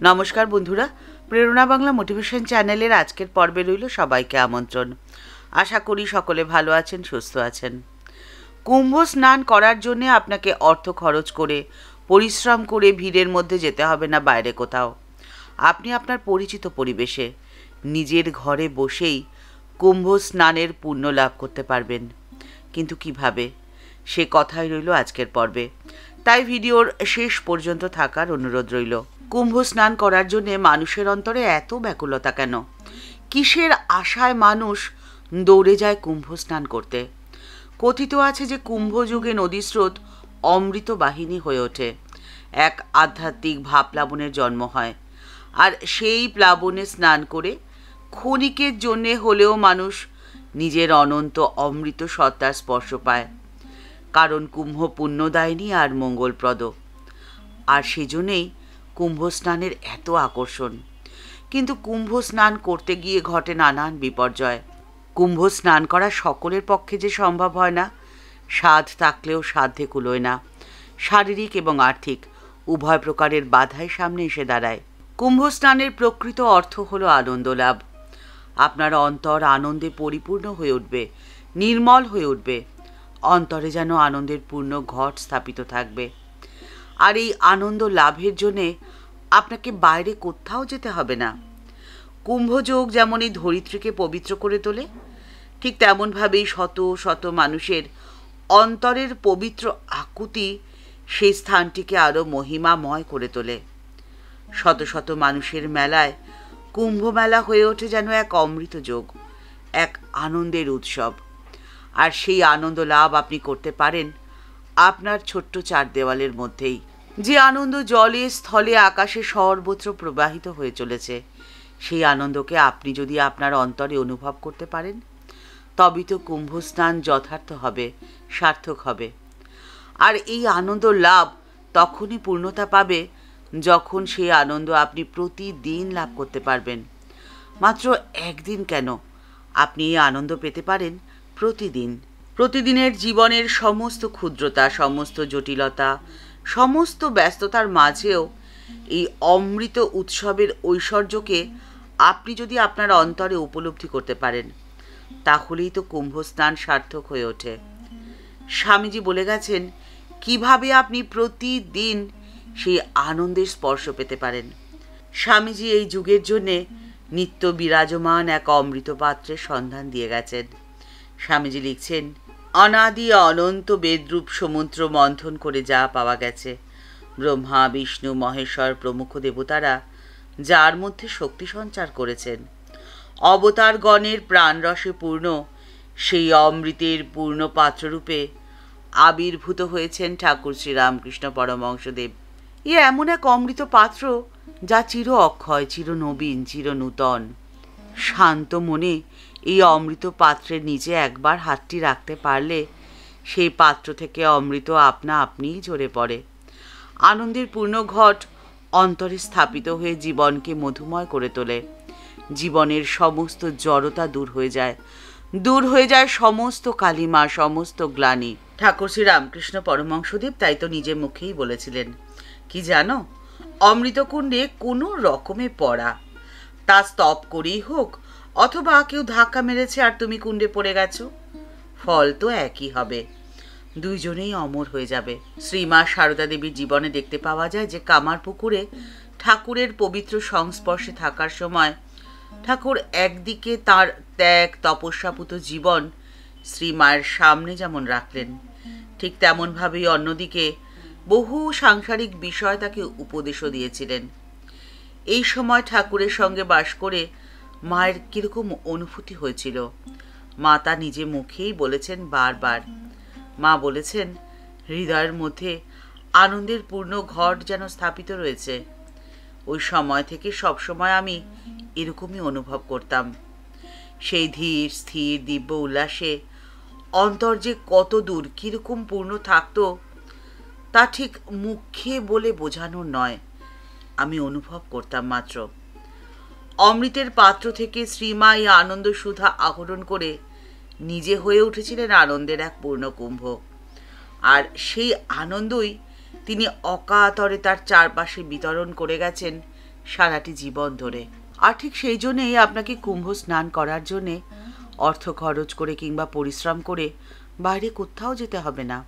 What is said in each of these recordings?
নমস্কার বন্ধুরা, প্রেরণা বাংলা মোটিভেশন চ্যানেলের আজকের পর্বে রইল সবাইকে আমন্ত্রণ। আশা করি সকলে ভালো আছেন, সুস্থ আছেন। কুম্ভ স্নান করার জন্য আপনাকে অর্থ খরচ করে, পরিশ্রম করে ভিড়ের মধ্যে যেতে হবে না বাইরে কোথাও। আপনি আপনার পরিচিত পরিবেশে নিজের ঘরে বসেই কুম্ভ স্নানের পুণ্য লাভ করতে পারবেন। কিন্তু কিভাবে, সে কথাই রইল আজকের পর্বে। তাই ভিডিওর শেষ পর্যন্ত থাকার অনুরোধ রইল। কুম্ভ স্নান করার জন্যে মানুষের অন্তরে এত ব্যাকুলতা কেন? কিসের আশায় মানুষ দৌড়ে যায় কুম্ভ স্নান করতে? কথিত আছে যে কুম্ভ যুগে নদী স্রোত অমৃত বাহিনী হয়ে ওঠে, এক আধ্যাত্মিক ভাবপ্লাবনের জন্ম হয়। আর সেই প্লাবনে স্নান করে ক্ষণিকের জন্যে হলেও মানুষ নিজের অনন্ত অমৃত সত্তার স্পর্শ পায়। কারণ কুম্ভ পুণ্যদায়িনী আর মঙ্গলপ্রদ, আর সেজন্যেই কুম্ভ স্নানের এত আকর্ষণ। কিন্তু কুম্ভ স্নান করতে গিয়ে ঘটে নানান বিপর্যয়। কুম্ভ স্নান করা সকলের পক্ষে যে সম্ভব হয় না, সাধ থাকলেও সাধ্যে কুলোয় না। শারীরিক এবং আর্থিক উভয় প্রকারের বাধাই সামনে এসে দাঁড়ায়। কুম্ভ স্নানের প্রকৃত অর্থ হলো আনন্দ লাভ। আপনার অন্তর আনন্দে পরিপূর্ণ হয়ে উঠবে, নির্মল হয়ে উঠবে। অন্তরে যেন আনন্দের পূর্ণ ঘট স্থাপিত থাকবে। আর এই আনন্দ লাভের জন্যে আপনাকে বাইরে কোথাও যেতে হবে না। কুম্ভযোগ যেমন এই ধরিত্রীকে পবিত্র করে তোলে, ঠিক তেমনভাবেই শত শত মানুষের অন্তরের পবিত্র আকুতি সেই স্থানটিকে আরও মহিমাময় করে তোলে। শত শত মানুষের মেলায় কুম্ভ মেলা হয়ে ওঠে যেন এক অমৃত যোগ, এক আনন্দের উৎসব। আর সেই আনন্দ লাভ আপনি করতে পারেন আপনার ছোট্ট চার দেওয়ালের মধ্যেই। যে আনন্দ জলে, স্থলে, আকাশে সর্বত্র প্রবাহিত হয়ে চলেছে, সেই আনন্দকে আপনি যদি আপনার অন্তরে অনুভব করতে পারেন, তবেই তো কুম্ভ স্নান যথার্থ হবে, সার্থক হবে। আর এই আনন্দ লাভ তখনই পূর্ণতা পাবে যখন সেই আনন্দ আপনি প্রতিদিন লাভ করতে পারবেন। মাত্র একদিন কেন, আপনি এই আনন্দ পেতে পারেন প্রতিদিন। প্রতিদিনের জীবনের সমস্ত ক্ষুদ্রতা, সমস্ত জটিলতা, সমস্ত ব্যস্ততার মাঝেও এই অমৃত উৎসবের ঐশ্বর্যকে আপনি যদি আপনার অন্তরে উপলব্ধি করতে পারেন, তাহলেই তো কুম্ভ স্নান সার্থক হয়ে ওঠে। স্বামীজি বলে গেছেন কিভাবে আপনি প্রতিদিন সেই আনন্দের স্পর্শ পেতে পারেন। স্বামীজি এই যুগের জন্যে নিত্য বিরাজমান এক অমৃত পাত্রের সন্ধান দিয়ে গেছেন। স্বামীজি লিখছেন, অনাদি অনন্ত বেদরূপ সমুদ্র মন্থন করে যা পাওয়া গেছে, ব্রহ্মা, বিষ্ণু, মহেশ্বর প্রমুখ দেবতারা যার মধ্যে শক্তি সঞ্চার করেছেন, অবতারগণের প্রাণরসে পূর্ণ সেই অমৃতের পূর্ণ পাত্ররূপে আবির্ভূত হয়েছেন ঠাকুর শ্রীরামকৃষ্ণ পরমহংসদেব। এ এমন এক অমৃত পাত্র যা চির অক্ষয়, চির নবীন, চির নূতন। শান্ত মনে এই অমৃত পাত্রের নিচে একবার হাতটি রাখতে পারলে সেই পাত্র থেকে অমৃত আপনা আপনিই ঝরে পড়ে। আনন্দের পূর্ণ ঘট অন্তরে স্থাপিত হয়ে জীবনকে মধুময় করে তোলে। জীবনের সমস্ত জড়তা দূর হয়ে যায়, দূর হয়ে যায় সমস্ত কালিমা, সমস্ত গ্লানি। ঠাকুর শ্রী রামকৃষ্ণ পরমহংসদেব তাই তো নিজে মুখেই বলেছিলেন, কি জানো, অমৃতকুণ্ডে কোনো রকমে পড়া, তা স্তব করেই হোক অথবা কেউ ধাক্কা মেরেছে আর তুমি কুণ্ডে পড়ে গেছো, ফল তো একই হবে, দুইজনেই অমর হয়ে যাবে। শ্রীমা সারদা দেবীর জীবনে দেখতে পাওয়া যায় যে কামার পুকুরে ঠাকুরের পবিত্র সংস্পর্শে থাকার সময় ঠাকুর একদিকে তার ত্যাগ তপস্যাপুত জীবন শ্রীমায়ের সামনে যেমন রাখলেন, ঠিক তেমনভাবেই অন্যদিকে বহু সাংসারিক বিষয় তাকে উপদেশও দিয়েছিলেন। এই সময় ঠাকুরের সঙ্গে বাস করে মায়ের কীরকম অনুভূতি হয়েছিল, মা তা নিজে মুখেই বলেছেন বারবার। মা বলেছেন, হৃদয়ের মধ্যে আনন্দের পূর্ণ ঘট যেন স্থাপিত রয়েছে। ওই সময় থেকে সবসময় আমি এরকমই অনুভব করতাম। সেই ধীর স্থির দিব্য উল্লাসে অন্তর যে কত দূর কীরকম পূর্ণ থাকতো, তা ঠিক মুখে বলে বোঝানোর নয়, আমি অনুভব করতাম মাত্র। অমৃতের পাত্র থেকে শ্রীমা এই আনন্দ সুধা আহরণ করে নিজে হয়ে উঠেছিলেন আনন্দের এক পূর্ণ কুম্ভ। আর সেই আনন্দই তিনি অকাতরে তার চারপাশে বিতরণ করে গেছেন সারাটি জীবন ধরে। আর ঠিক সেই জন্যেই আপনাকে কুম্ভ স্নান করার জন্যে অর্থ খরচ করে কিংবা পরিশ্রম করে বাইরে কোথাও যেতে হবে না।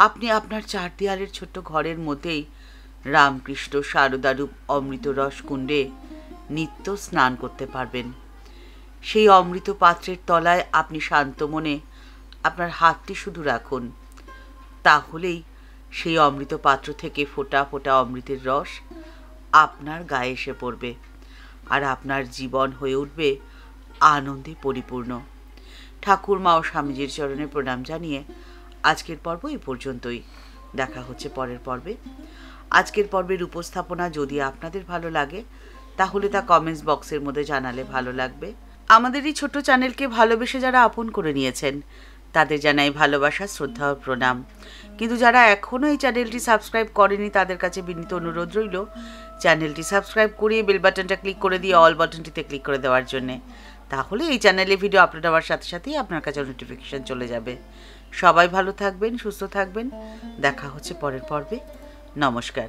আপনি আপনার 4 দেয়ালের ছোট্ট ঘরের মধ্যেই রামকৃষ্ণ সারদারূপ অমৃত রস কুণ্ডে নিত্য স্নান করতে পারবেন। সেই অমৃত পাত্রের তলায় আপনি শান্ত মনে আপনার হাতটি শুধু রাখুন, তাহলেই সেই অমৃত পাত্র থেকে ফোঁটা ফোঁটা অমৃতের রস আপনার গায়ে এসে পড়বে, আর আপনার জীবন হয়ে উঠবে আনন্দে পরিপূর্ণ। ঠাকুরমা ও স্বামীজির চরণে প্রণাম জানিয়ে আজকের পর্ব এই পর্যন্তই। দেখা হচ্ছে পরের পর্বে। আজকের পর্বের উপস্থাপনা যদি আপনাদের ভালো লাগে তাহলে তা কমেন্টস বক্সের মধ্যে জানালে ভালো লাগবে। আমাদের এই ছোট্ট চ্যানেলকে ভালোবেসে যারা আপন করে নিয়েছেন তাদের জানাই ভালোবাসা, শ্রদ্ধা ও প্রণাম। কিন্তু যারা এখনও এই চ্যানেলটি সাবস্ক্রাইব করেনি তাদের কাছে বিনীত অনুরোধ রইল চ্যানেলটি সাবস্ক্রাইব করিয়ে বেল বাটনটা ক্লিক করে দিয়ে অল বাটনটিতে ক্লিক করে দেওয়ার জন্যে। তাহলে এই চ্যানেলে ভিডিও আপলোড হওয়ার সাথে সাথেই আপনার কাছে নোটিফিকেশান চলে যাবে। সবাই ভালো থাকবেন, সুস্থ থাকবেন। দেখা হচ্ছে পরের পর্বে। নমস্কার।